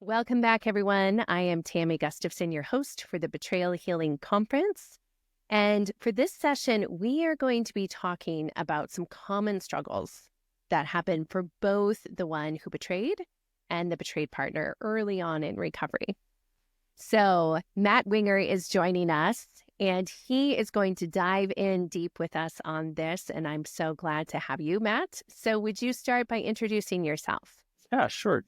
Welcome back, everyone. I am Tammy Gustafson, your host for the Betrayal Healing Conference. And for this session, we are going to be talking about some common struggles that happen for both the one who betrayed and the betrayed partner early on in recovery. So Matt Wenger is joining us, and he is going to dive in deep with us on this. And I'm so glad to have you, Matt. So would you start by introducing yourself? Yeah, sure.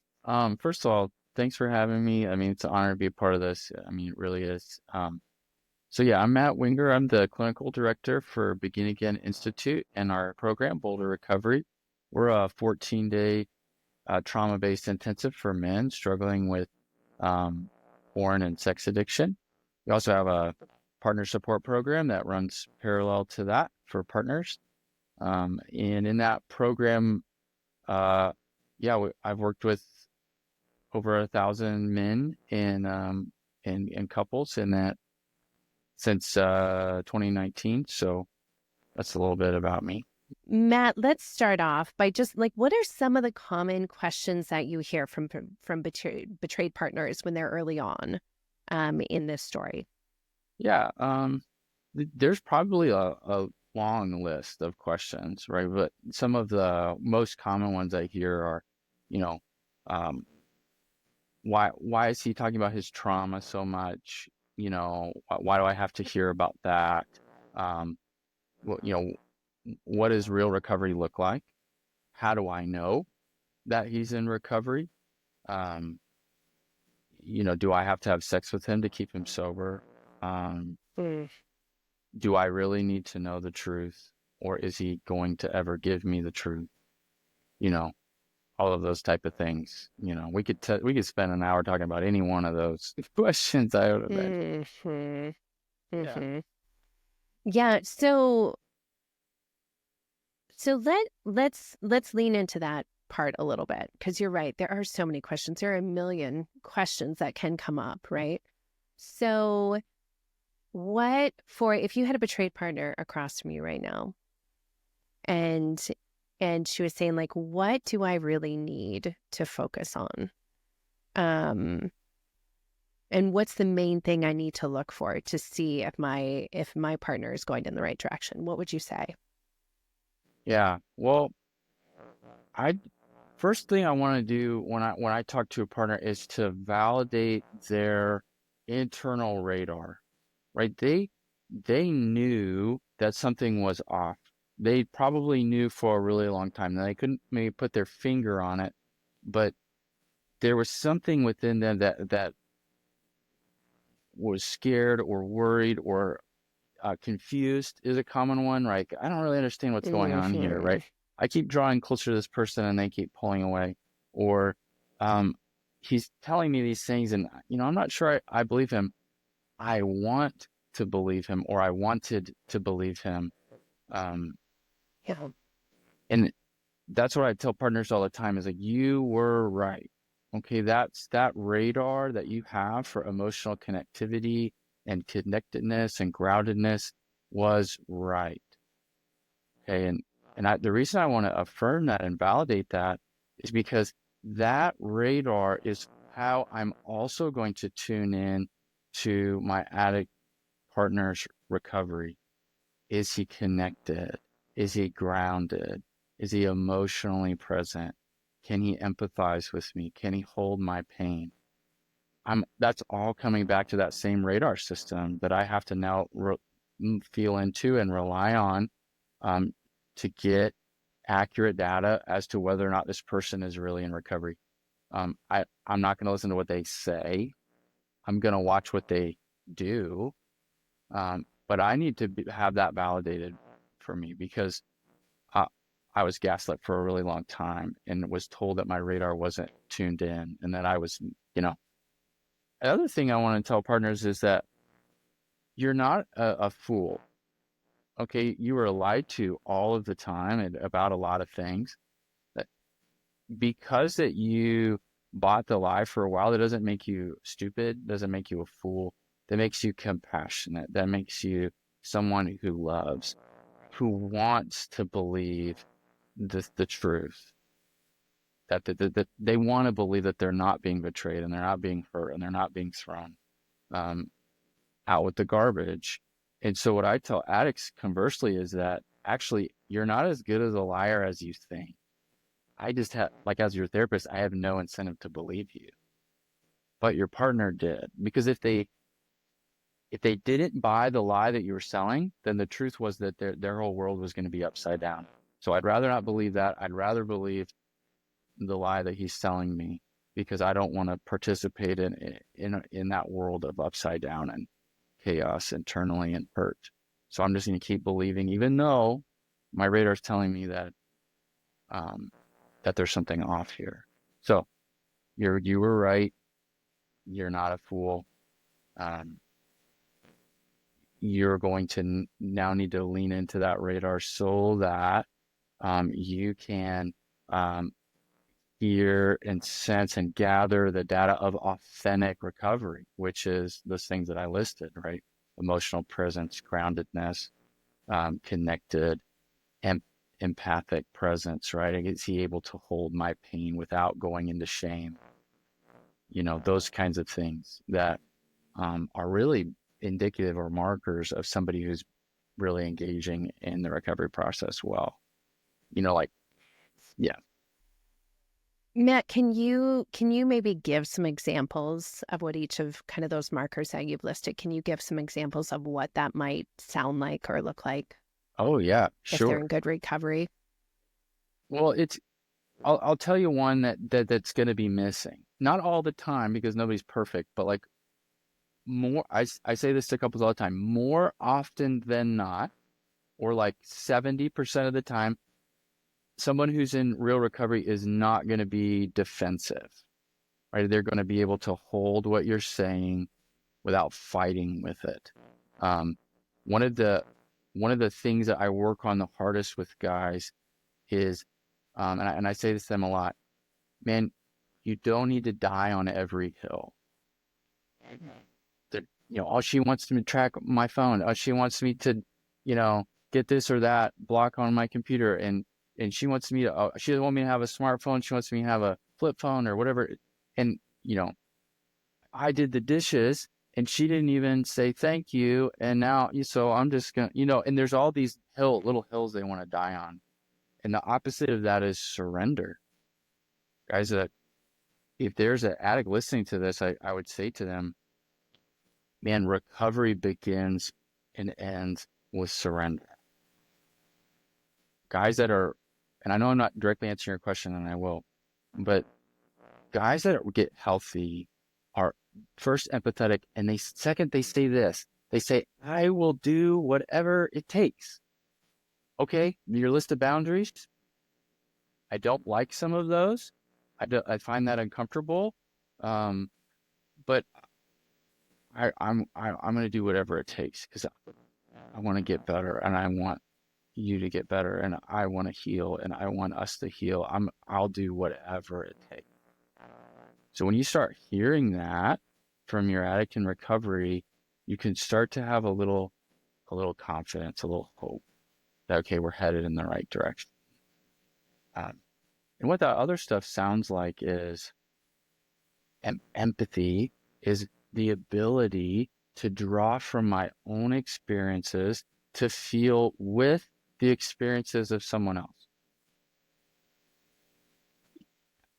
First of all, thanks for having me. I mean, it's an honor to be a part of this. I mean, it really is. So yeah, I'm Matt Winger. I'm the clinical director for Begin Again Institute and our program, Boulder Recovery. We're a 14-day trauma-based intensive for men struggling with porn and sex addiction. We also have a partner support program that runs parallel to that for partners. And in that program, I've worked with over 1,000 men and couples in that since 2019. So that's a little bit about me. Matt, let's start off by just what are some of the common questions that you hear from betrayed partners when they're early on in this story? Yeah, there's probably a long list of questions, right? But some of the most common ones I hear are, you know, um, why is he talking about his trauma so much? Why do I have to hear about that? Um, well, what does real recovery look like? How do I know that he's in recovery? Um, do I have to have sex with him to keep him sober? Um, Mm. do I really need to know the truth, or is he going to ever give me the truth? You know, all of those type of things. We could spend an hour talking about any one of those questions. I would imagine. Hmm. Yeah. Hmm. Yeah. So let's lean into that part a little bit, because you're right. There are so many questions. There are a million questions that can come up, right? So if you had a betrayed partner across from you right now, and she was saying, what do I really need to focus on, um and what's the main thing I need to look for to see if my partner is going in the right direction, what would you say? Yeah. Well, I first thing I want to do when I talk to a partner is to validate their internal radar, right? They knew that something was off. They probably knew for a really long time. Now, they couldn't maybe put their finger on it, but there was something within them that was scared or worried or confused is a common one, right? I don't really understand what's going on here, Hmm. right? I keep drawing closer to this person and they keep pulling away. Or um, he's telling me these things and, I'm not sure I believe him. I want to believe him, or I wanted to believe him. Um, Yeah. and that's what I tell partners all the time is like, you were right. Okay, that's that radar that you have for emotional connectivity and connectedness and groundedness was right. Okay, the reason I want to affirm that and validate that is because that radar is how I'm also going to tune in to my addict partner's recovery. Is he connected? Is he grounded? Is he emotionally present? Can he empathize with me? Can he hold my pain? That's all coming back to that same radar system that I have to now feel into and rely on um, to get accurate data as to whether or not this person is really in recovery. I'm not going to listen to what they say. I'm going to watch what they do. But I need to have that validated for me because I, I was gaslit for a really long time and was told that my radar wasn't tuned in and that I was, you know. The other thing I want to tell partners is that you're not a fool. Okay, you were lied to all of the time and about a lot of things. That because that you bought the lie for a while, that doesn't make you stupid, doesn't make you a fool. That makes you compassionate. That makes you someone who loves, who wants to believe the truth. that they want to believe that they're not being betrayed and they're not being hurt and they're not being thrown um, out with the garbage. And so what I tell addicts conversely is that actually you're not as good as a liar as you think. I just have, like, as your therapist, I have no incentive to believe you, but your partner did. Because if they didn't buy the lie that you were selling, then the truth was that their whole world was going to be upside down. So I'd rather not believe that. I'd rather believe the lie that he's selling me, because I don't want to participate in that world of upside down and chaos internally and hurt. So I'm just going to keep believing, even though my radar is telling me um, that there's something off here. So you were right. You're not a fool. Um, you're going to now need to lean into that radar so that you can um, hear and sense and gather the data of authentic recovery, which is those things that I listed, right? Emotional presence, groundedness, connected, empathic presence, right? Is he able to hold my pain without going into shame? Those kinds of things that are really indicative or markers of somebody who's really engaging in the recovery process well. Like, yeah. Matt, can you maybe give some examples of what each of kind of those markers that you've listed? Can you give some examples of what that might sound like or look like Oh, yeah, if they're sure. in good recovery? Well, I'll tell you one that's going to be missing. Not all the time because nobody's perfect, but like I say this to couples all the time, more often than not, or like 70% of the time, someone who's in real recovery is not going to be defensive, right? They're going to be able to hold what you're saying without fighting with it. Um, one of the things that I work on the hardest with guys is, and I say this to them a lot, man, you don't need to die on every hill. That, all she wants to track my phone. She wants me to, get this or that block on my computer, and she wants me to. She doesn't want me to have a smartphone. She wants me to have a flip phone or whatever. And I did the dishes, and she didn't even say thank you. And now, so I'm just gonna, And there's all these little hills they want to die on, and the opposite of that is surrender, guys. If there's an addict listening to this, I would say to them, man, recovery begins and ends with surrender. Guys that are, and I know I'm not directly answering your question, and I will, but guys that get healthy are first empathetic, and they say this. They say, I will do whatever it takes. Okay, your list of boundaries, I don't like some of those. I find that uncomfortable. But I'm going to do whatever it takes because I want to get better, and I want you to get better, and I want to heal, and I want us to heal. I'll do whatever it takes. So when you start hearing that from your addict in recovery, you can start to have a little confidence, a little hope that, okay, we're headed in the right direction. And what that other stuff sounds like is empathy is the ability to draw from my own experiences to feel with the experiences of someone else.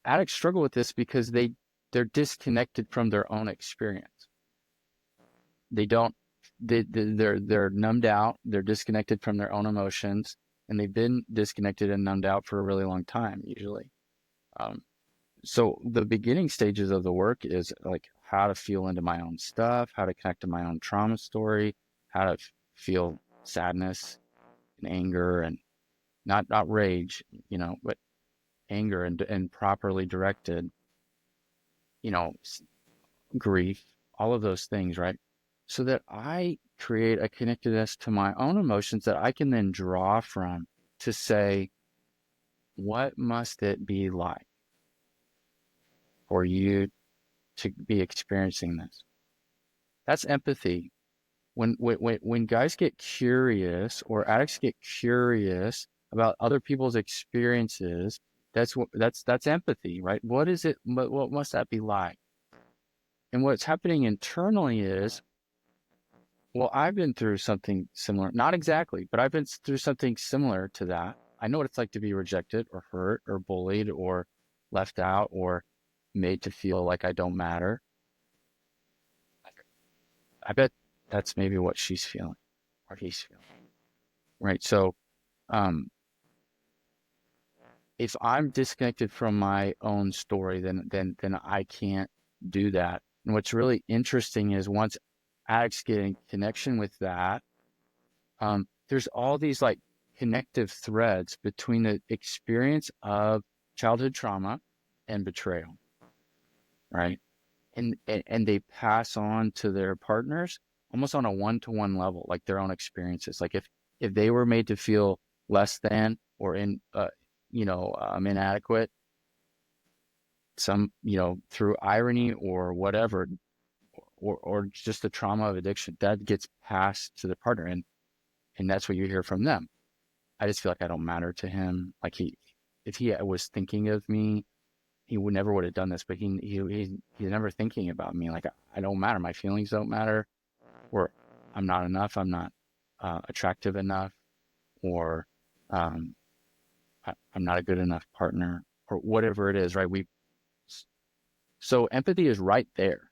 Addicts struggle with this because they're disconnected from their own experience. They're numbed out, they're disconnected from their own emotions, and they've been disconnected and numbed out for a really long time, usually. So the beginning stages of the work is like how to feel into my own stuff, how to connect to my own trauma story, how to feel sadness and anger, and not rage, but anger and properly directed, grief, all of those things, right? So that I create a connectedness to my own emotions that I can then draw from to say, what must it be like for you to be experiencing this? That's empathy. When guys get curious or addicts get curious about other people's experiences, That's empathy, right? What is it? What must that be like? And what's happening internally is, well, I've been through something similar, not exactly, but I've been through something similar to that. I know what it's like to be rejected or hurt or bullied or left out or made to feel like I don't matter. I bet that's maybe what she's feeling or he's feeling, right? So, um, if I'm disconnected from my own story, then I can't do that. And what's really interesting is once addicts get in connection with that, there's all these like connective threads between the experience of childhood trauma and betrayal, right? And they pass on to their partners almost on a one-to-one level, like their own experiences. Like if they were made to feel less than or inadequate, through irony or whatever, or just the trauma of addiction, that gets passed to the partner, and that's what you hear from them. I just feel like I don't matter to him. Like if he was thinking of me, he never would have done this, but he's never thinking about me. Like I don't matter. My feelings don't matter, or I'm not enough. I'm not attractive enough, or I'm not a good enough partner, or whatever it is, right? So empathy is right there.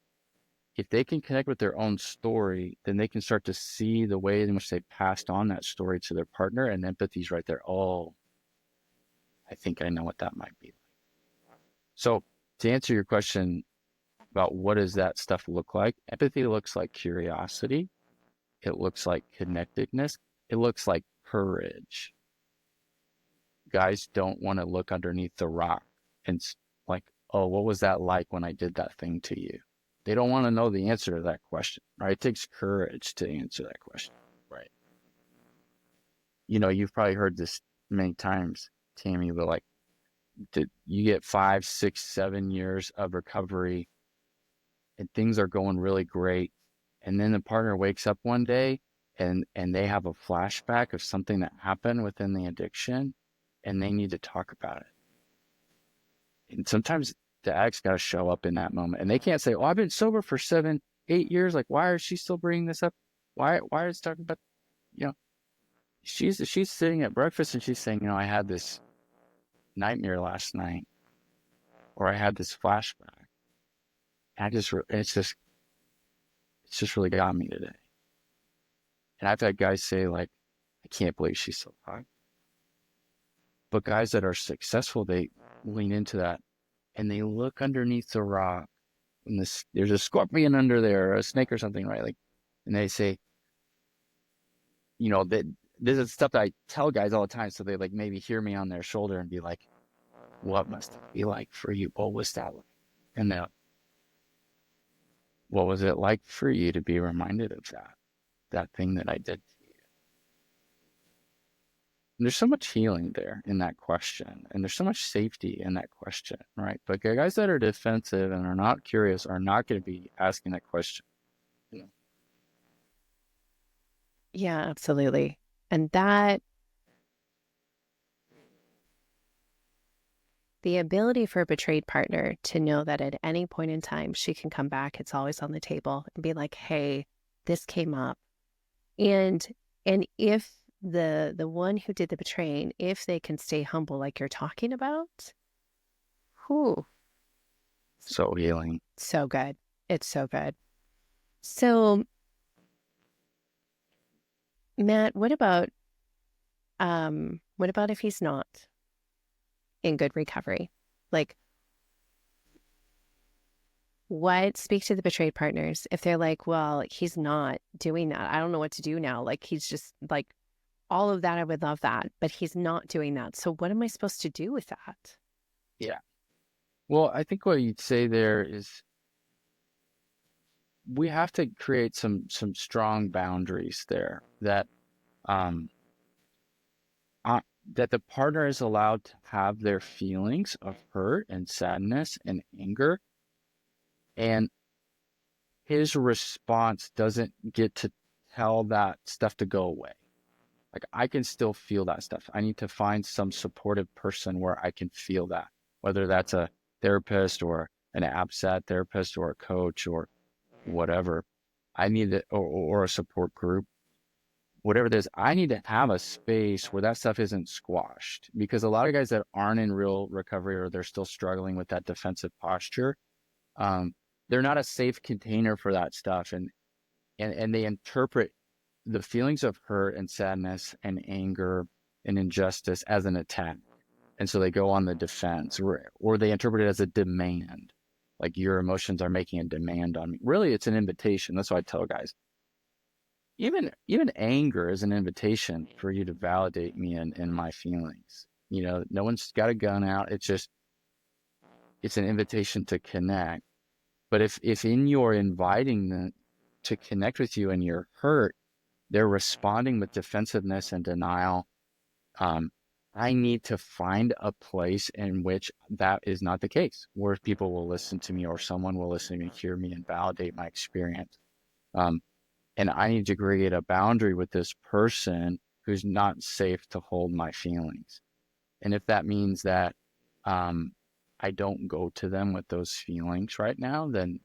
If they can connect with their own story, then they can start to see the way in which they passed on that story to their partner, and empathy's right there. Oh, I think I know what that might be. So to answer your question about what does that stuff look like, empathy looks like curiosity. It looks like connectedness. It looks like courage. Guys don't want to look underneath the rock and like, oh, what was that like when I did that thing to you? They don't want to know the answer to that question, right? It takes courage to answer that question, right? You've probably heard this many times, Tammy, but like, you get 5, 6, 7 years of recovery and things are going really great. And then the partner wakes up one day and they have a flashback of something that happened within the addiction and they need to talk about it. And sometimes the addict's got to show up in that moment and they can't say, oh, I've been sober for 7, 8 years. Like, why is she still bringing this up? Why is talking about, you know, she's sitting at breakfast and she's saying, I had this nightmare last night or I had this flashback. It's just really got me today. And I've had guys say like, I can't believe she's so hot. But guys that are successful, they lean into that and they look underneath the rock and there's a scorpion under there, or a snake or something, right? Like, and they say, that this is stuff that I tell guys all the time. So they like maybe hear me on their shoulder and be like, what must it be like for you? What was that like? And then, what was it like for you to be reminded of that thing that I did? There's so much healing there in that question, and there's so much safety in that question, right? But guys that are defensive and are not curious are not going to be asking that question. Yeah, absolutely. And the ability for a betrayed partner to know that at any point in time she can come back, it's always on the table, and be like, hey, this came up. And if the one who did the betraying, if they can stay humble like you're talking about, whew. So healing. So good. It's so good. So Matt, what about if he's not in good recovery? Like, speak to the betrayed partners if they're like, well, he's not doing that. I don't know what to do now. Like, he's just like, all of that, I would love that, but he's not doing that. So what am I supposed to do with that? Yeah. Well, I think what you'd say there is we have to create some strong boundaries there that that the partner is allowed to have their feelings of hurt and sadness and anger, and his response doesn't get to tell that stuff to go away. Like I can still feel that stuff. I need to find some supportive person where I can feel that, whether that's a therapist or an ABSAT therapist or a coach or whatever. I need it, or a support group, whatever it is. I need to have a space where that stuff isn't squashed, because a lot of guys that aren't in real recovery, or they're still struggling with that defensive posture, um, they're not a safe container for that stuff. And they interpret the feelings of hurt and sadness and anger and injustice as an attack. And so they go on the defense, or they interpret it as a demand. Like your emotions are making a demand on me. Really, it's an invitation. That's why I tell guys, even anger is an invitation for you to validate me and my feelings. You know, no one's got a gun out. It's just, it's an invitation to connect. But if in your inviting them to connect with you and you're hurt, they're responding with defensiveness and denial, I need to find a place in which that is not the case, where people will listen to me, or someone will listen to me, hear me, and validate my experience. And I need to create a boundary with this person who's not safe to hold my feelings. And if that means that I don't go to them with those feelings right now, then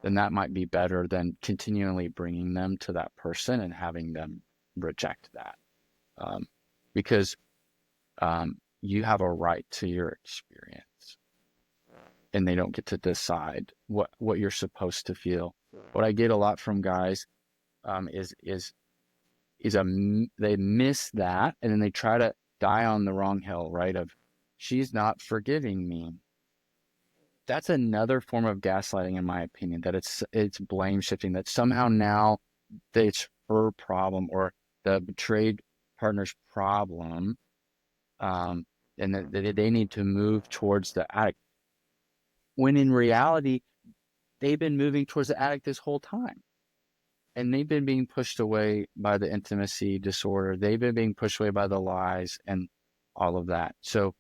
that might be better than continually bringing them to that person and having them reject that. Because you have a right to your experience, and they don't get to decide what you're supposed to feel. What I get a lot from guys is they miss that, and then they try to die on the wrong hill, right? Of, she's not forgiving me. That's another form of gaslighting, in my opinion, that it's blame shifting, that somehow now it's her problem or the betrayed partner's problem, and that they need to move towards the addict. When in reality, they've been moving towards the addict this whole time. And they've been being pushed away by the intimacy disorder. They've been being pushed away by the lies and all of that. So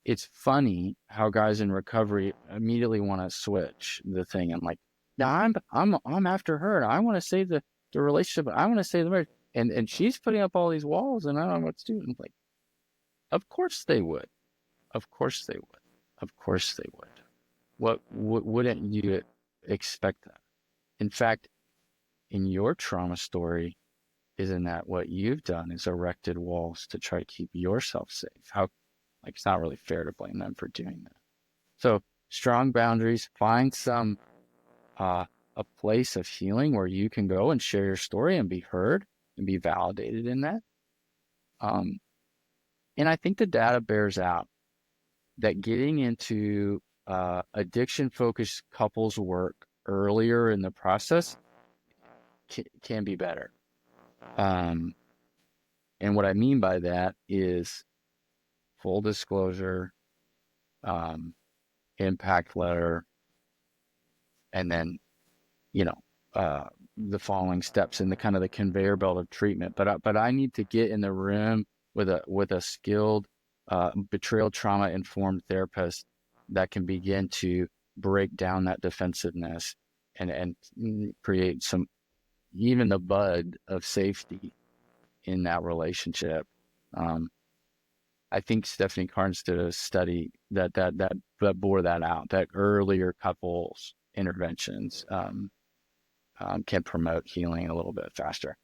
it's funny how guys in recovery immediately want to switch the thing. I'm like, no, I'm after her. I want to save the relationship. I want to save the marriage. And she's putting up all these walls, and I don't know what to do. I'm like, of course they would. Of course they would. Of course they would. What wouldn't you expect that? In fact, in your trauma story, isn't that what you've done, is erected walls to try to keep yourself safe? How, like, it's not really fair to blame them for doing that. So strong boundaries, find some, a place of healing where you can go and share your story and be heard and be validated in that. And I think the data bears out that getting into addiction-focused couples work earlier in the process can be better. And what I mean by that is full disclosure, impact letter, and then, the following steps in the kind of the conveyor belt of treatment. But I need to get in the room with a skilled, betrayal trauma informed therapist that can begin to break down that defensiveness and create some, even the bud of safety in that relationship. I think Stephanie Carnes did a study that bore that out, that earlier couples interventions can promote healing a little bit faster.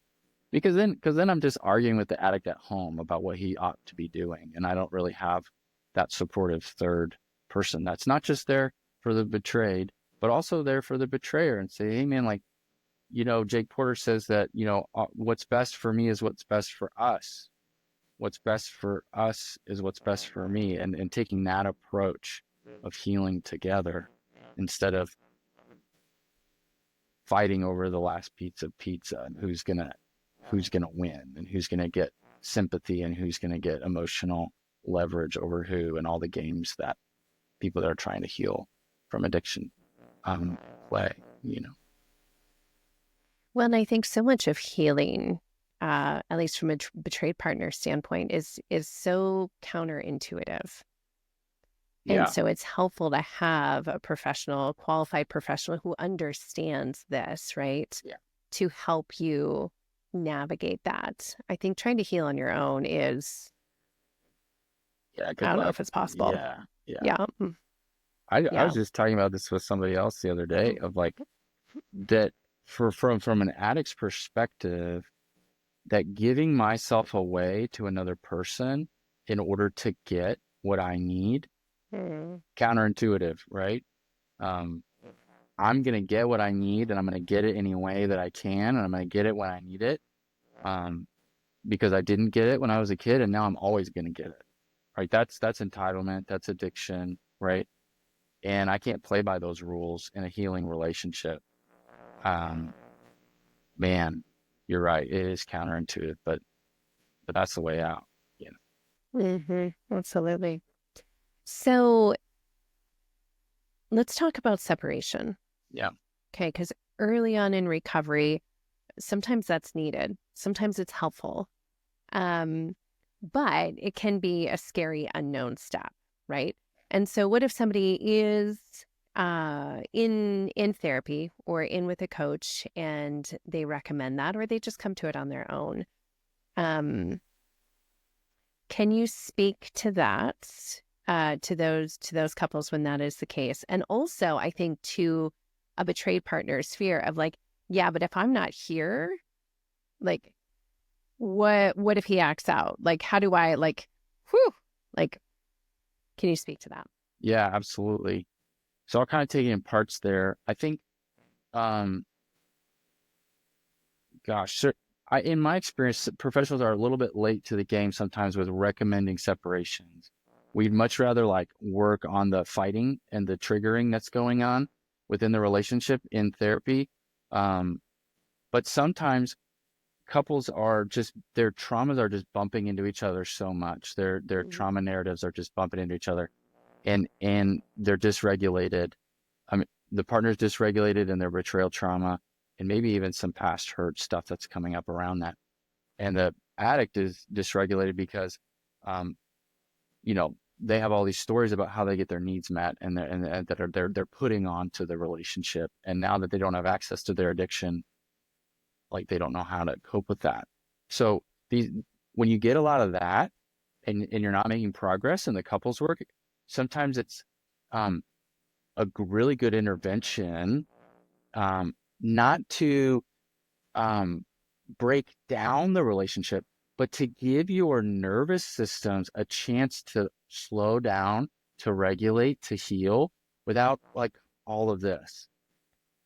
Because then I'm just arguing with the addict at home about what he ought to be doing, and I don't really have that supportive third person that's not just there for the betrayed, but also there for the betrayer, and say, hey man, like, Jake Porter says that, what's best for me is what's best for us. What's best for us is what's best for me. And taking that approach of healing together instead of fighting over the last piece of pizza and who's gonna win and who's gonna get sympathy and who's gonna get emotional leverage over who, and all the games that people that are trying to heal from addiction play. Well, and I think so much of healing, at least from a betrayed partner standpoint, is so counterintuitive. Yeah. And so it's helpful to have a professional, qualified professional who understands this, right? Yeah. To help you navigate that. I think trying to heal on your own is, Yeah, I good don't know luck. if it's possible. Yeah, yeah. Yeah. I Yeah. was just talking about this with somebody else the other day of like that from an addict's perspective, that giving myself away to another person in order to get what I need, Mm. counterintuitive, right? Um, I'm going to get what I need and I'm going to get it any way that I can. And I'm going to get it when I need it. Um, because I didn't get it when I was a kid and now I'm always going to get it. Right. That's entitlement. That's addiction. Right. And I can't play by those rules in a healing relationship. Um, man, you're right. It is counterintuitive, but that's the way out. You Absolutely. So let's talk about separation. Yeah. Okay. Because early on in recovery, sometimes that's needed. Sometimes it's helpful. But it can be a scary unknown step, right? And so what if somebody is in therapy or in with a coach and they recommend that, or they just come to it on their own? Can you speak to that, to those couples when that is the case? And also, I think to a betrayed partner's fear of like, yeah, but if I'm not here, like, what if he acts out? Like, how do I like, whew, like, can you speak to that? Yeah, absolutely. So I'll kind of take it in parts there. I think, um, gosh, so in my experience, professionals are a little bit late to the game sometimes with recommending separations. We'd much rather like work on the fighting and the triggering that's going on within the relationship in therapy. Um, but sometimes couples are just, their traumas are just bumping into each other so much. Their Mhm. trauma narratives are just bumping into each other, and they're dysregulated. I mean, the partner's dysregulated in their betrayal trauma, and maybe even some past hurt stuff that's coming up around that. And the addict is dysregulated because, um, you know, they have all these stories about how they get their needs met, and that are they're putting on to the relationship. And now that they don't have access to their addiction, like they don't know how to cope with that. So these, when you get a lot of that, and you're not making progress in the couples work, sometimes it's um, a really good intervention, not to um, break down the relationship, but to give your nervous systems a chance to slow down, to regulate, to heal without like all of this.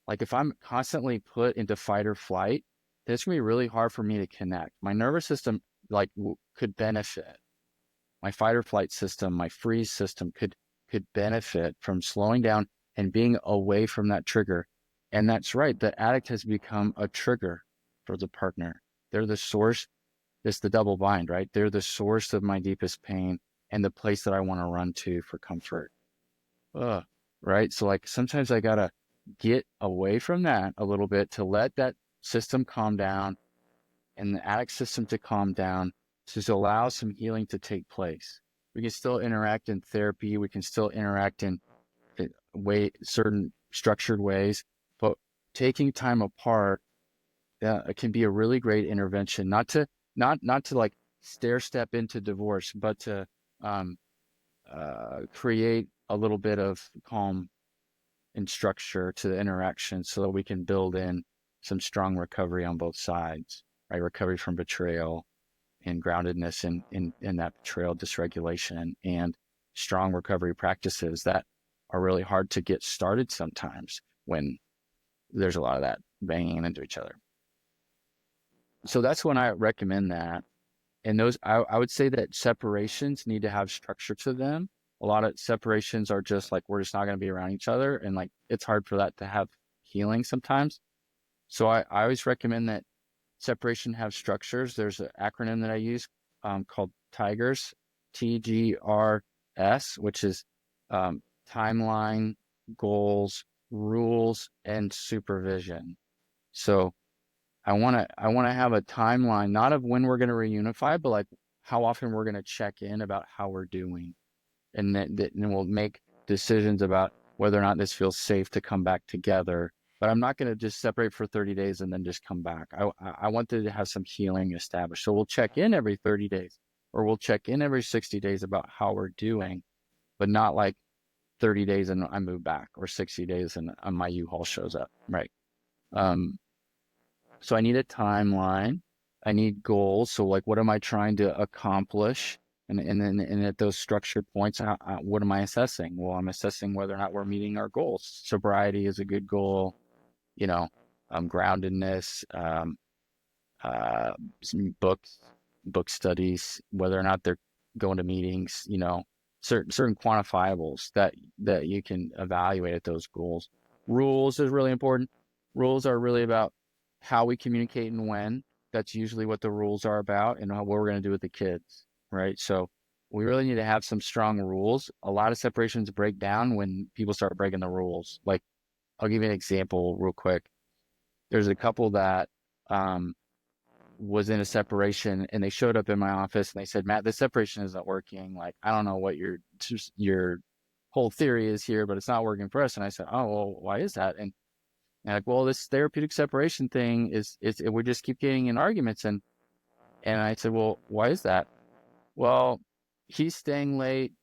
Like if I'm constantly put into fight or flight, it's gonna be really hard for me to connect. My nervous system like could benefit. My fight or flight system, my freeze system could benefit from slowing down and being away from that trigger. And that's right. The addict has become a trigger for the partner. They're the source. It's the double bind, right? They're the source of my deepest pain and the place that I want to run to for comfort. Ugh, right? So like sometimes I gotta get away from that a little bit to let that system calm down and the addict system to calm down, to just allow some healing to take place. We can still interact in therapy. We can still interact in certain structured ways, but taking time apart can be a really great intervention. Not to like stair step into divorce, but to um, create a little bit of calm and structure to the interaction so that we can build in some strong recovery on both sides, right? Recovery from betrayal and groundedness in that betrayal dysregulation, and strong recovery practices that are really hard to get started sometimes when there's a lot of that banging into each other. So that's when I recommend that. And those, I would say that separations need to have structure to them. A lot of separations are just like, we're just not going to be around each other. And like, it's hard for that to have healing sometimes. So I always recommend that separation have structures. There's an acronym that I use called TIGRS, TGRS, which is timeline, goals, rules, and supervision. So I want to have a timeline, not of when we're going to reunify, but like how often we're going to check in about how we're doing, and then we'll make decisions about whether or not this feels safe to come back together, but I'm not going to just separate for 30 days and then just come back. I wanted to have some healing established. So we'll check in every 30 days or we'll check in every 60 days about how we're doing, but not like 30 days and I move back, or 60 days and my U-Haul shows up. Right. Um, so I need a timeline. I need goals. So like, what am I trying to accomplish? And then at those structured points, what am I assessing? Well, I'm assessing whether or not we're meeting our goals. Sobriety is a good goal, you know, groundedness, some book studies, whether or not they're going to meetings, you know, certain quantifiables that you can evaluate at those goals. Rules is really important. Rules are really about how we communicate and when. That's usually what the rules are about, and what we're going to do with the kids, right? So we really need to have some strong rules. A lot of separations break down when people start breaking the rules. Like, I'll give you an example real quick. There's a couple that was in a separation, and they showed up in my office and they said, Matt, this separation isn't working. Like, I don't know what your whole theory is here, but it's not working for us. And I said, oh, well, why is that? And like, well, this therapeutic separation thing is we just keep getting in arguments. And I said, well, why is that? Well, he's staying late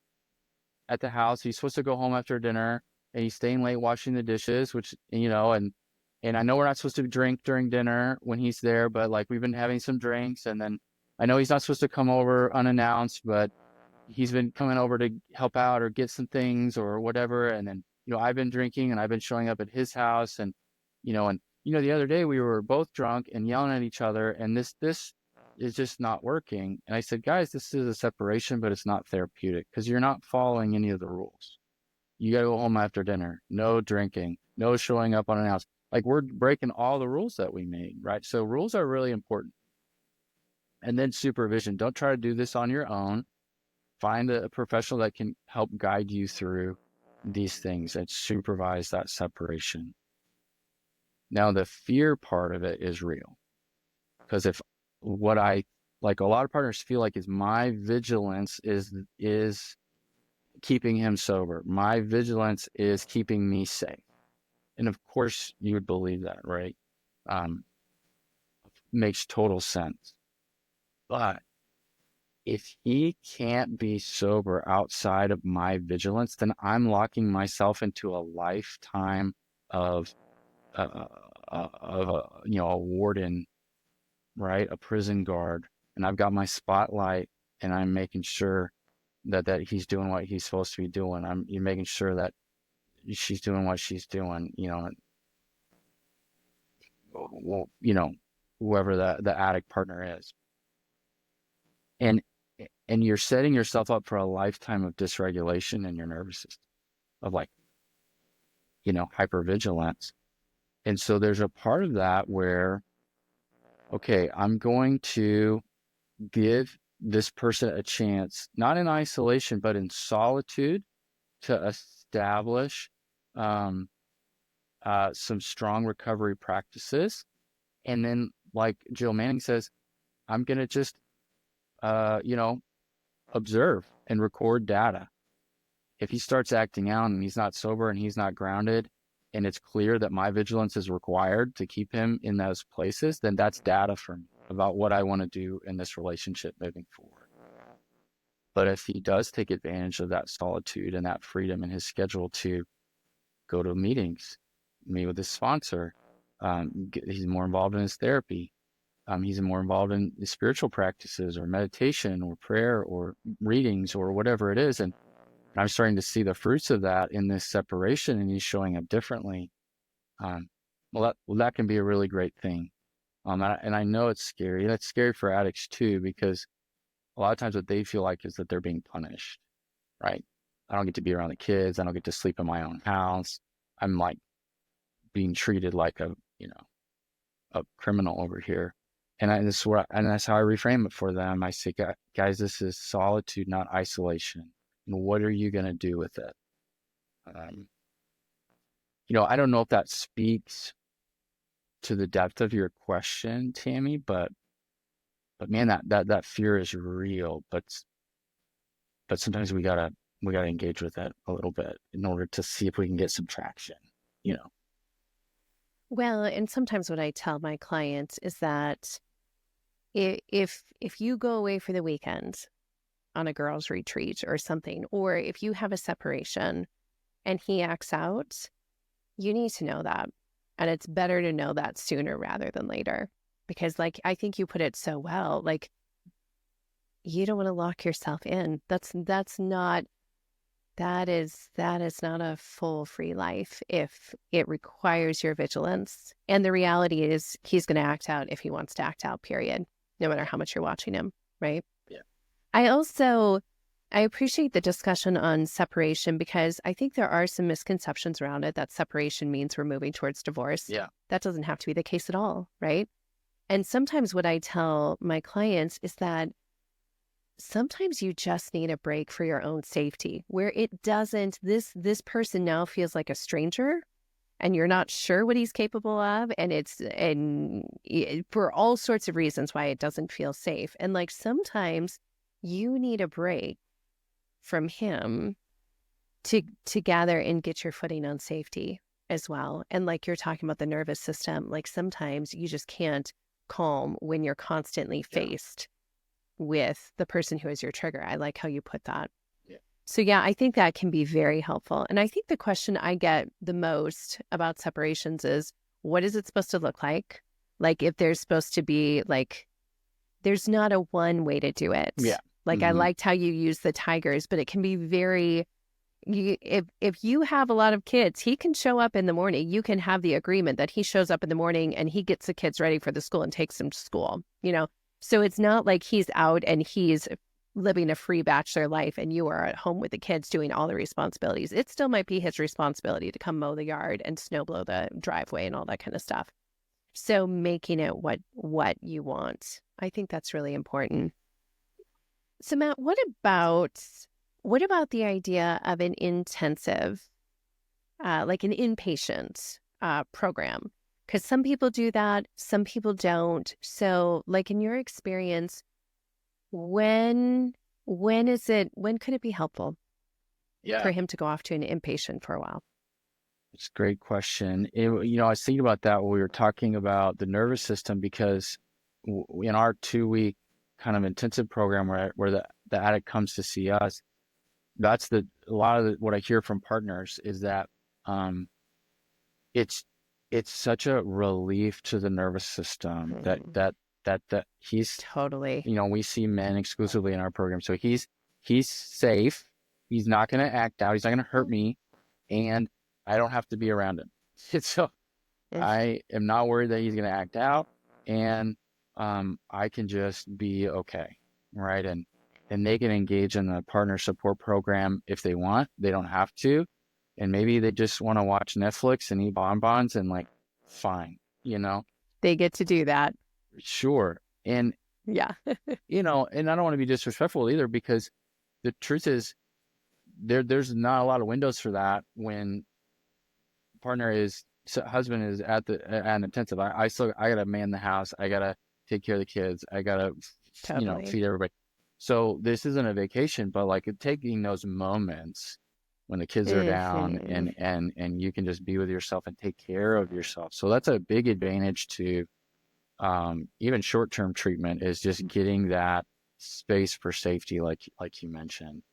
at the house. He's supposed to go home after dinner, and he's staying late washing the dishes, which, you know, and I know we're not supposed to drink during dinner when he's there, but like, we've been having some drinks. And then I know he's not supposed to come over unannounced, but he's been coming over to help out or get some things or whatever. And then, you know, I've been drinking and I've been showing up at his house, and, the other day we were both drunk and yelling at each other, and this is just not working. And I said, guys, this is a separation, but it's not therapeutic because you're not following any of the rules. You got to go home after dinner, no drinking, no showing up unannounced. Like, we're breaking all the rules that we made, right? So rules are really important. And then supervision. Don't try to do this on your own. Find a professional that can help guide you through these things and supervise that separation. Now, the fear part of it is real, because if what I like a lot of partners feel like is my vigilance is keeping him sober. My vigilance is keeping me safe. And of course you would believe that, right? Makes total sense. But if he can't be sober outside of my vigilance, then I'm locking myself into a lifetime of a warden, right? A prison guard, and I've got my spotlight, and I'm making sure that he's doing what he's supposed to be doing. You're making sure that she's doing what she's doing, well, whoever the addict partner is. And you're setting yourself up for a lifetime of dysregulation in your nervous system, of like, hypervigilance. And so there's a part of that where, okay, I'm going to give this person a chance, not in isolation, but in solitude, to establish some strong recovery practices. And then, like Jill Manning says, I'm going to just, observe and record data. If he starts acting out and he's not sober and he's not grounded, and it's clear that my vigilance is required to keep him in those places, then that's data for me about what I want to do in this relationship moving forward. But if he does take advantage of that solitude and that freedom in his schedule to go to meetings, meet with his sponsor, he's more involved in his therapy, he's more involved in his spiritual practices or meditation or prayer or readings or whatever it is. And I'm starting to see the fruits of that in this separation, and he's showing up differently. That can be a really great thing. And I know it's scary. That's scary for addicts too, because a lot of times what they feel like is that they're being punished, right? I don't get to be around the kids. I don't get to sleep in my own house. I'm like being treated like a criminal over here. And that's how I reframe it for them. I say, guys, this is solitude, not isolation. And what are you going to do with it? I don't know if that speaks to the depth of your question, Tammy, but man, that fear is real. But sometimes we gotta engage with it a little bit in order to see if we can get some traction. Well, and sometimes what I tell my clients is that if you go away for the weekend on a girls' retreat or something, or if you have a separation and he acts out, you need to know that. And it's better to know that sooner rather than later. Because like I think you put it so well, like you don't want to lock yourself in. That is not a full free life if it requires your vigilance. And the reality is he's going to act out if he wants to act out, period, no matter how much you're watching him, right? Yeah. I appreciate the discussion on separation because I think there are some misconceptions around it that separation means we're moving towards divorce. Yeah. That doesn't have to be the case at all, right? And sometimes what I tell my clients is that sometimes you just need a break for your own safety where it doesn't, this person now feels like a stranger and you're not sure what he's capable of. For all sorts of reasons why it doesn't feel safe. And like sometimes you need a break from him to gather and get your footing on safety as well. And like you're talking about the nervous system, like sometimes you just can't calm when you're constantly faced with the person who is your trigger. I like how you put that. Yeah. So yeah, I think that can be very helpful. And I think the question I get the most about separations is, what is it supposed to look like? Like if there's supposed to be like, there's not a one way to do it. Yeah. Like I liked how you use the tigers, but it can be very, if you have a lot of kids, he can show up in the morning. You can have the agreement that he shows up in the morning and he gets the kids ready for the school and takes them to school, So it's not like he's out and he's living a free bachelor life and you are at home with the kids doing all the responsibilities. It still might be his responsibility to come mow the yard and snow blow the driveway and all that kind of stuff. So making it what you want. I think that's really important. So Matt, what about the idea of an intensive, like an inpatient program? Because some people do that, some people don't. So, like in your experience, when could it be helpful for him to go off to an inpatient for a while? It's a great question. I was thinking about that when we were talking about the nervous system because in our 2-week kind of intensive program where the addict comes to see us, that's a lot of what I hear from partners is that it's such a relief to the nervous system that he's totally. We see men exclusively in our program, so he's safe. He's not going to act out. He's not going to hurt me, and I don't have to be around him. So I am not worried that he's going to act out, and I can just be okay, right? And they can engage in the partner support program if they want. They don't have to. And maybe they just want to watch Netflix and eat bonbons and fine, They get to do that. Sure. And, yeah, and I don't want to be disrespectful either because the truth is there's not a lot of windows for that when husband is at an intensive. I got to man the house. I got to take care of the kids. I got to, totally. feed everybody. So this isn't a vacation, but taking those moments when the kids are down and you can just be with yourself and take care of yourself. So that's a big advantage to even short-term treatment is just getting that space for safety, like you mentioned.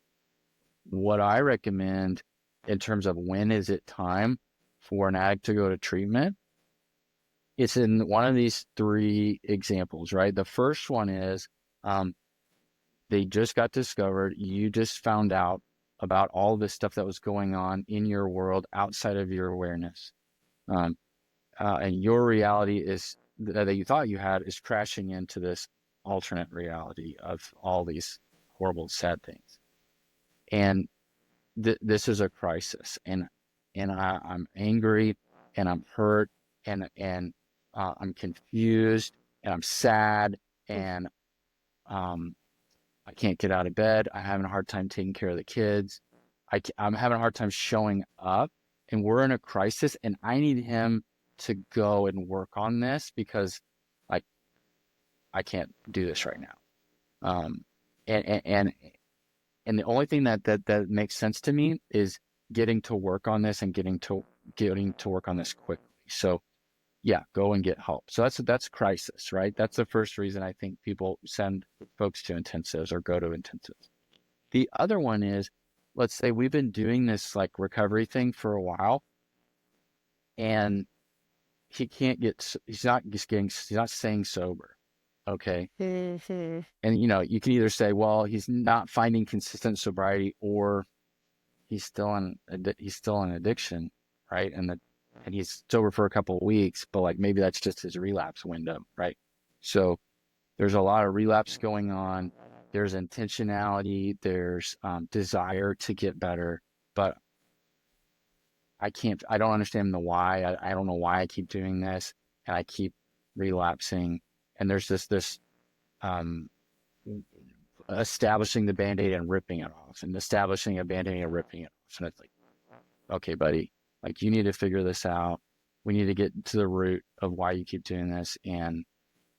What I recommend in terms of when is it time for an addict to go to treatment, it's in one of these 3 examples, right? The first one is they just got discovered. You just found out about all this stuff that was going on in your world outside of your awareness. And your reality is that you thought you had is crashing into this alternate reality of all these horrible, sad things. And this is a crisis. And I'm angry and I'm hurt and I'm confused and I'm sad and I can't get out of bed. I'm having a hard time taking care of the kids. I'm having a hard time showing up, and we're in a crisis, and I need him to go and work on this because I can't do this right now. And the only thing that makes sense to me is getting to work on this and getting to work on this quickly. So, what I recommend in terms of when is it time for an addict to go to treatment, it's in one of these 3 examples, right? The first one is they just got discovered. You just found out about all this stuff that was going on in your world outside of your awareness. And your reality is that you thought you had is crashing into this alternate reality of all these horrible, sad things. And this is a crisis. And I'm angry and I'm hurt and I'm sad and I'm confused and I'm yeah, go and get help. So that's crisis, right? That's the first reason I think people send folks to intensives or go to intensives. The other one is, let's say we've been doing this like recovery thing for a while, and he's not staying sober. Okay. Mm-hmm. And, you can either say, well, he's not finding consistent sobriety, or he's still in addiction, right? And he's sober for a couple of weeks, but like maybe that's just his relapse window, right? So there's a lot of relapse going on. There's intentionality. There's desire to get better, but I don't understand the why. I don't know why I keep doing this and I keep relapsing. And there's this um, establishing the Band-Aid and ripping it off, and establishing a Band-Aid and ripping it off. And it's like, okay, buddy, like you need to figure this out. We need to get to the root of why you keep doing this. And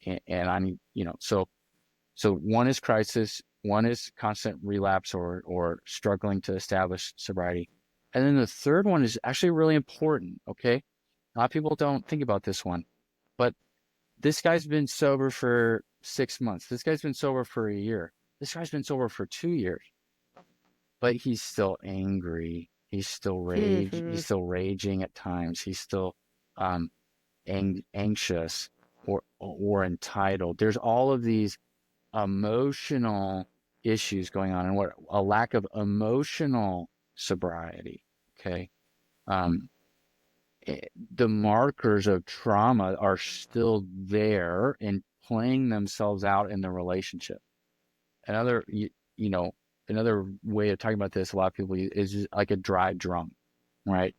I need, so one is crisis, one is constant relapse or struggling to establish sobriety. And then the third one is actually really important. Okay. A lot of people don't think about this one, but this guy's been sober for 6 months. This guy's been sober for a year. This guy's been sober for 2 years, but he's still angry. He's still Mm-hmm. He's still raging at times. He's still um, anxious or entitled. There's all of these emotional issues going on, and what a lack of emotional sobriety. Okay. Um, the markers of trauma are still there and playing themselves out in the relationship. Another, another way of talking about this, a lot of people is just like a dry drum, right?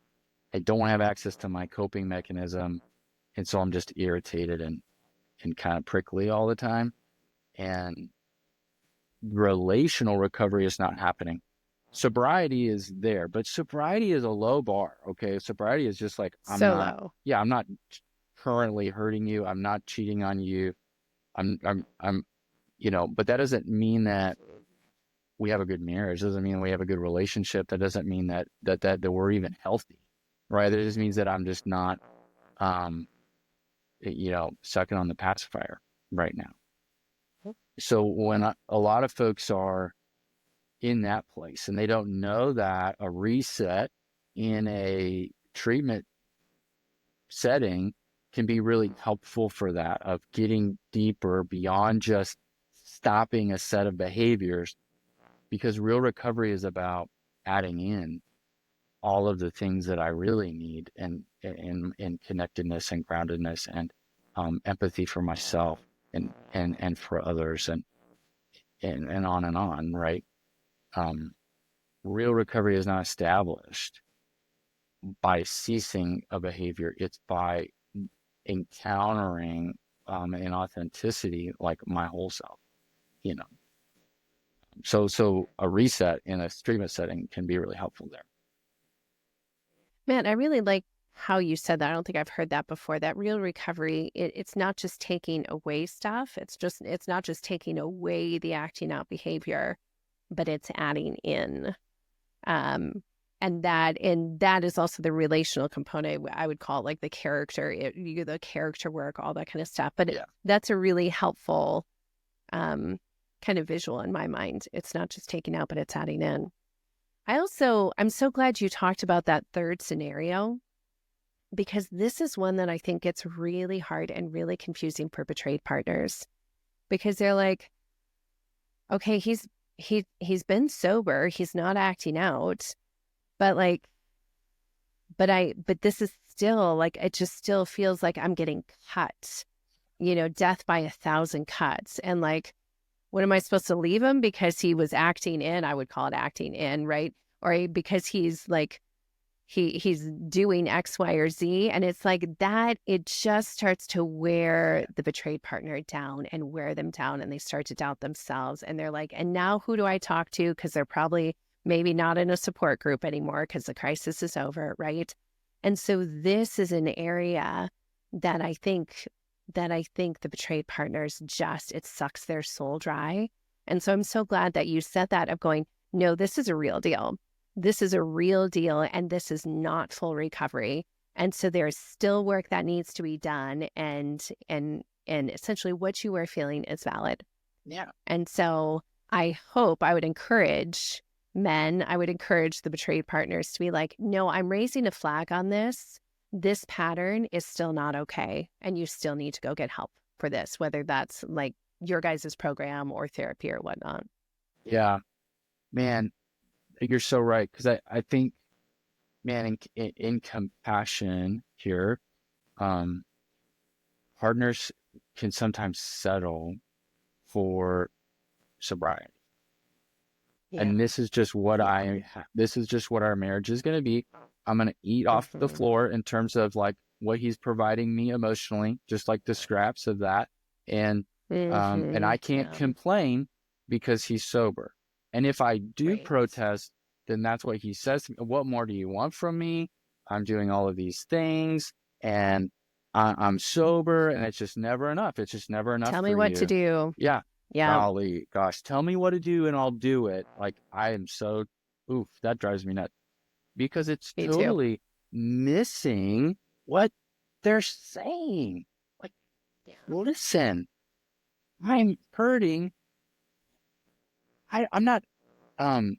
I don't have access to my coping mechanism, and so I'm just irritated and kind of prickly all the time. And relational recovery is not happening. Sobriety is there, but sobriety is a low bar. Okay. Sobriety is just like, So low. I'm not currently hurting you. I'm not cheating on you. I'm, but that doesn't mean that we have a good marriage. It doesn't mean we have a good relationship. That doesn't mean that we're even healthy, right? It just means that I'm just not, um, sucking on the pacifier right now. So when a lot of folks are in that place and they don't know that a reset in a treatment setting can be really helpful for that, of getting deeper beyond just stopping a set of behaviors, because real recovery is about adding in all of the things that I really need, and in connectedness and groundedness and empathy for myself and for others, and on, right? Um, Real recovery is not established by ceasing a behavior. It's by encountering an authenticity, like my whole self, you know. So a reset in a treatment setting can be really helpful there. Man, I really like how you said that. I don't think I've heard that before. That real recovery, it's not just taking away stuff. It's not just taking away the acting out behavior, but it's adding in. And that is also the relational component. I would call it like the character, the character work, all that kind of stuff. But Yeah. that's a really helpful kind of visual in my mind. It's not just taking out, but it's adding in. I'm so glad you talked about that third scenario, because this is one that I think gets really hard and really confusing for betrayed partners, because they're like, okay, he's been sober, he's not acting out, but like, but this is still like, it just still feels like I'm getting cut, death by 1,000 cuts. And like, what am I supposed to leave him because he was acting in? I would call it acting in, right? Or because he's like, he's doing X, Y, or Z. And it's like that, it just starts to wear the betrayed partner down and wear them down. And they start to doubt themselves. And they're like, and now who do I talk to? Because they're probably maybe not in a support group anymore because the crisis is over, right? And so this is an area that I think the betrayed partners it sucks their soul dry. And so I'm so glad that you said that, of going, no, this is a real deal. This is a real deal. And this is not full recovery. And so there's still work that needs to be done, and essentially what you are feeling is valid. Yeah. And so I would encourage men, I would encourage the betrayed partners to be like, no, I'm raising a flag on this. This pattern is still not okay. And you still need to go get help for this, whether that's like your guys' program or therapy or whatnot. Yeah, man, you're so right. Because I think, man, in compassion here, um, partners can sometimes settle for sobriety. Yeah. And this is just what this is just what our marriage is going to be. I'm going to eat off the Mm-hmm. floor in terms of like what he's providing me emotionally, just like the scraps of that. And Mm-hmm. I can't Yeah. complain because he's sober. And if I do Right. protest, then that's what he says to me. What more do you want from me? I'm doing all of these things and I'm sober, and it's just never enough. It's just never enough Tell me for what to you. do. Yeah. Yeah. Golly, gosh, tell me what to do and I'll do it. Like I am so, oof, that drives me nuts because it's Me too. totally missing what they're saying. Like, Yeah. listen, I'm hurting. I'm not, um,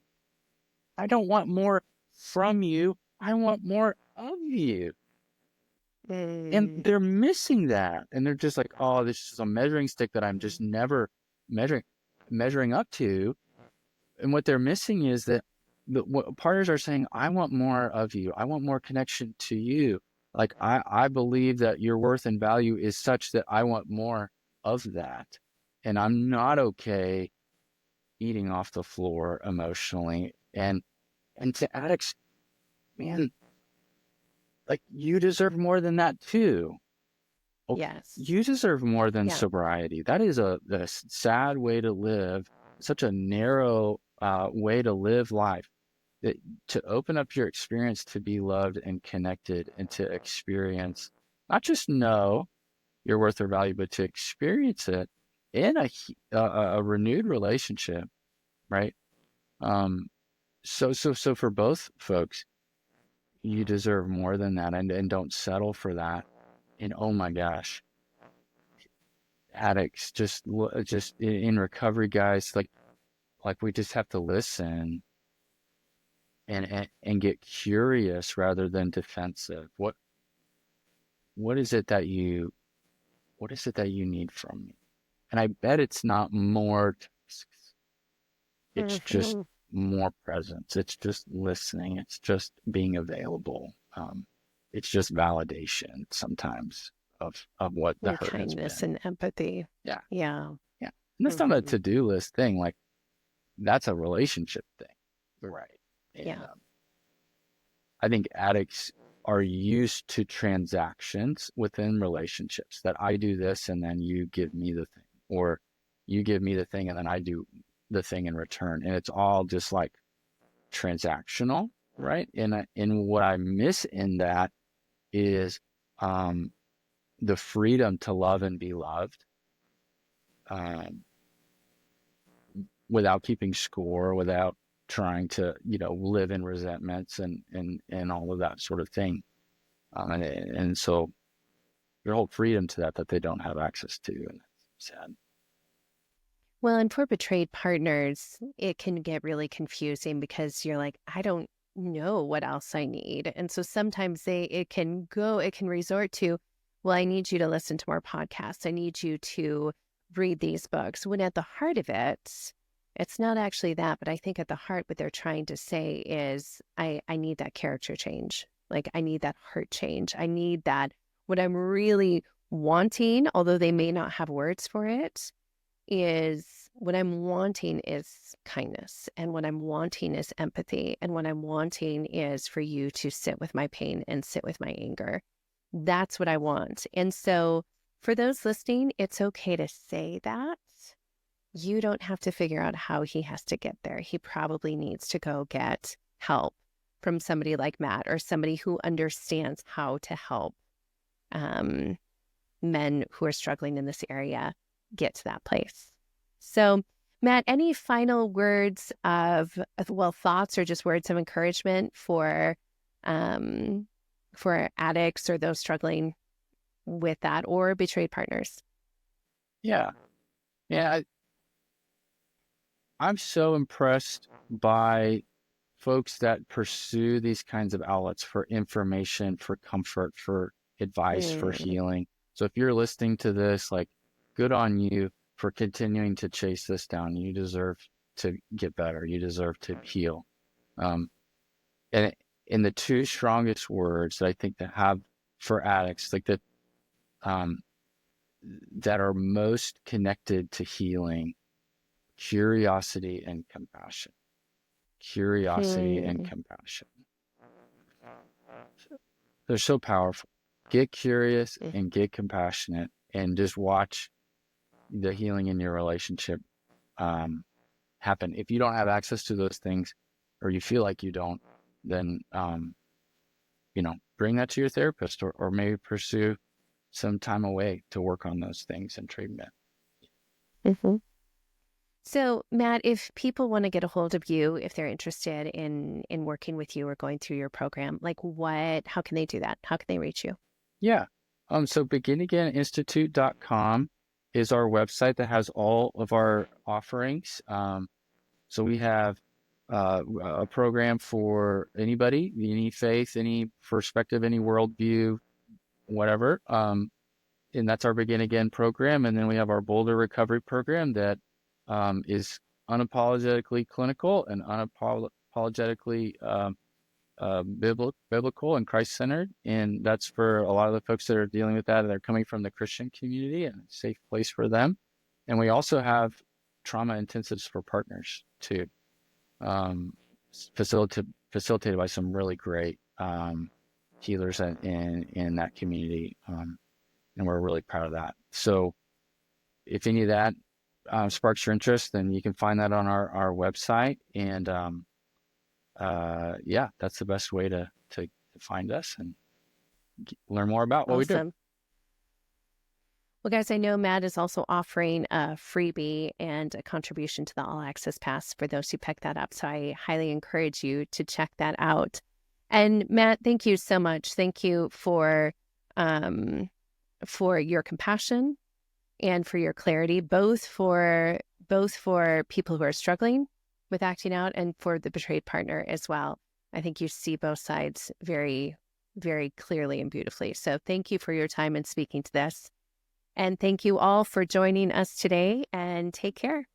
I don't want more from you. I want more of you. And Mm. they're missing that. And they're just like, oh, this is a measuring stick that I'm just never measuring, measuring up to. And what they're missing is that what partners are saying, I want more of you. I want more connection to you. Like, I believe that your worth and value is such that I want more of that. And I'm not okay eating off the floor emotionally. And to addicts, man, like you deserve more than that too. Okay. Yes. You deserve more than Yeah. sobriety. That is a sad way to live, such a narrow way to live life. That to open up your experience to be loved and connected and to experience, not just know your worth or value, but to experience it in a renewed relationship, right? Um, so for both folks, you deserve more than that, and don't settle for that. And oh my gosh, addicts, just in recovery, guys, like we just have to listen and get curious rather than defensive. What is it that you what is it that you need from me? And I bet it's not more tasks. It's just Mm-hmm. more presence. It's just listening. It's just being available. It's just validation sometimes of what the And hurt has kindness been. and empathy. Yeah. Yeah. Yeah. And that's not a Mm-hmm. to-do list thing. Like that's a relationship thing. Right. And Yeah. I think addicts are used to transactions within relationships that I do this and then you give me the thing, or you give me the thing and then I do the thing in return. And it's all just like transactional, right? And what I miss in that is um, the freedom to love and be loved um, without keeping score, without trying to, live in resentments and all of that sort of thing. And so their whole freedom to that they don't have access to, and it's sad. Well, and for betrayed partners, it can get really confusing because you're like, I don't know what else I need. And so sometimes it can resort to, well, I need you to listen to more podcasts. I need you to read these books. When at the heart of it, it's not actually that, but I think at the heart, what they're trying to say is, I need that character change. Like, I need that heart change. I need that, what I'm really wanting, although they may not have words for it, is what I'm wanting is kindness. And what I'm wanting is empathy. And what I'm wanting is for you to sit with my pain and sit with my anger. That's what I want. And so for those listening, it's okay to say that. You don't have to figure out how he has to get there. He probably needs to go get help from somebody like Matt, or somebody who understands how to help um, men who are struggling in this area get to that place. So, Matt, any final words of thoughts or just words of encouragement for um, addicts or those struggling with that, or betrayed partners? Yeah. Yeah. I'm so impressed by folks that pursue these kinds of outlets for information, for comfort, for advice, for Mm. healing. So if you're listening to this, like, good on you for continuing to chase this down. You deserve to get better. You deserve to heal. Um, and in the two strongest words that I think that have for addicts, like um, that are most connected to healing: curiosity and compassion. Curiosity and Hmm. compassion. They're so powerful. Get curious and get compassionate, and just watch the healing in your relationship happen. If you don't have access to those things, or you feel like you don't, then bring that to your therapist, or maybe pursue some time away to work on those things and treatment. Mm-hmm. So, Matt, if people want to get a hold of you, if they're interested in working with you or going through your program, how can they do that? How can they reach you? Yeah. So beginagaininstitute.com is our website that has all of our offerings. So we have a program for anybody, any faith, any perspective, any worldview, whatever. And that's our Begin Again program. And then we have our Boulder Recovery program that is unapologetically clinical and unapologetically biblical and Christ-centered. And that's for a lot of the folks that are dealing with that, and they're coming from the Christian community, and a safe place for them. And we also have trauma intensives for partners too, facilitated by some really great healers in that community. And we're really proud of that. So if any of that sparks your interest, then you can find that on our website. And yeah, that's the best way to find us and learn more about what we do. Awesome. Well, guys, I know Matt is also offering a freebie and a contribution to the All Access Pass for those who pick that up. So I highly encourage you to check that out. And Matt, thank you so much. Thank you for your compassion and for your clarity, both for people who are struggling with acting out and for the betrayed partner as well. I think you see both sides very, very clearly and beautifully. So thank you for your time and speaking to this. And thank you all for joining us today, and take care.